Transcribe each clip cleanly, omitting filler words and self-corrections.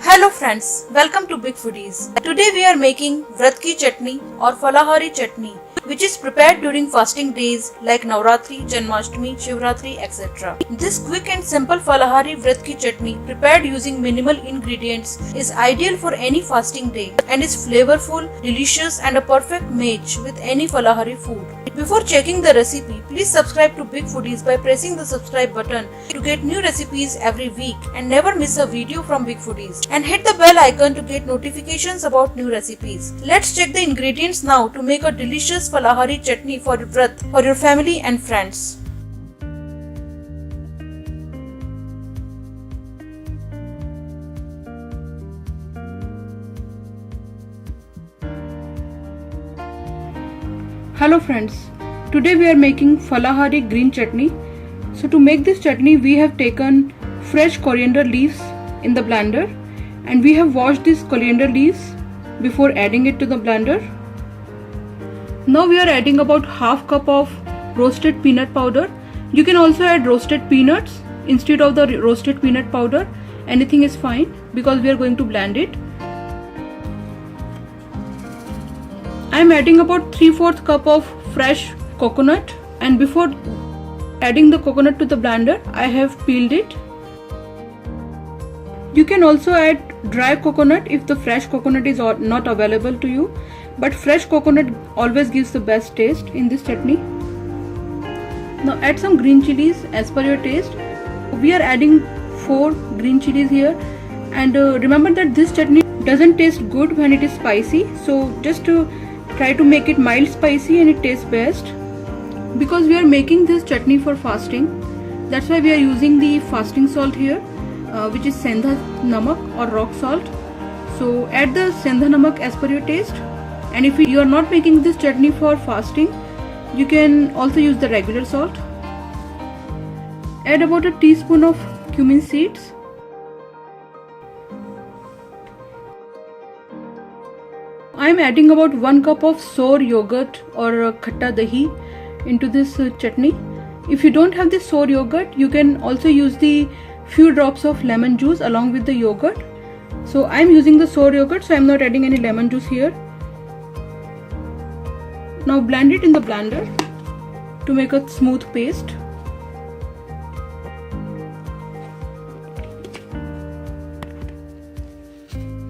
Hello friends, welcome to Big Foodies. Today we are making Vrat ki chutney or Falahari chutney, which is prepared during fasting days like Navratri, Janmashtami, Shivratri, etc. This quick and simple Falahari Vrat ki chutney prepared using minimal ingredients is ideal for any fasting day and is flavorful, delicious and a perfect match with any Falahari food. Before checking the recipe, please subscribe to Big Foodies by pressing the subscribe button to get new recipes every week and never miss a video from Big Foodies. And hit the bell icon to get notifications about new recipes. Let's check the ingredients now to make a delicious Falahari chutney for your Vrat, for your family and friends. Hello friends, today we are making Falahari green chutney. So to make this chutney we have taken fresh coriander leaves in the blender and we have washed these coriander leaves before adding it to the blender. Now we are adding about half cup of roasted peanut powder. You can also add roasted peanuts instead of the roasted peanut powder. Anything is fine because we are going to blend it. I am adding about 3/4 cup of fresh coconut, and before adding the coconut to the blender I have peeled it. You can also add dry coconut if the fresh coconut is not available to you, but fresh coconut always gives the best taste in this chutney. Now add some green chilies as per your taste. We are adding 4 green chilies here, and remember that this chutney doesn't taste good when it is spicy, so just try to make it mild spicy and it tastes best. Because we are making this chutney for fasting, that's why we are using the fasting salt here, which is Sendha Namak or rock salt. So add the Sendha Namak as per your taste, and if you are not making this chutney for fasting, you can also use the regular salt. Add about a teaspoon of cumin seeds. I am adding about 1 cup of sour yogurt or khatta dahi into this chutney. If you don't have this sour yogurt, you can also use the few drops of lemon juice along with the yogurt. So I am using the sour yogurt, so I am not adding any lemon juice here. Now blend it in the blender to make a smooth paste.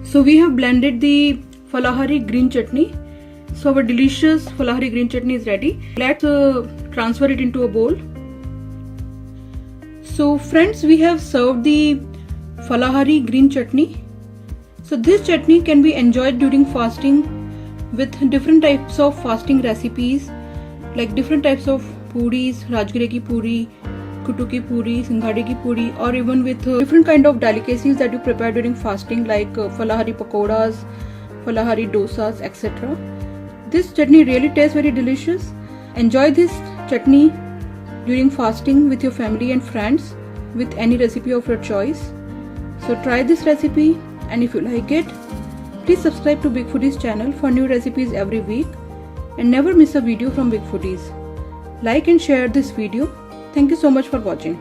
So we have blended the Falahari green chutney. So our delicious Falahari green chutney is ready. Let's transfer it into a bowl. So friends, we have served the Falahari green chutney. So this chutney can be enjoyed during fasting with different types of fasting recipes, like different types of puris, rajgire ki puri, kuttu ki puri, singhade ki puri, or even with different kind of delicacies that you prepare during fasting, like Falahari pakoras, Falahari dosas, etc. This chutney really tastes very delicious. Enjoy this chutney during fasting with your family and friends with any recipe of your choice. So try this recipe, and if you like it, please subscribe to Big Foodies channel for new recipes every week and never miss a video from Big Foodies. Like and share this video. Thank you so much for watching.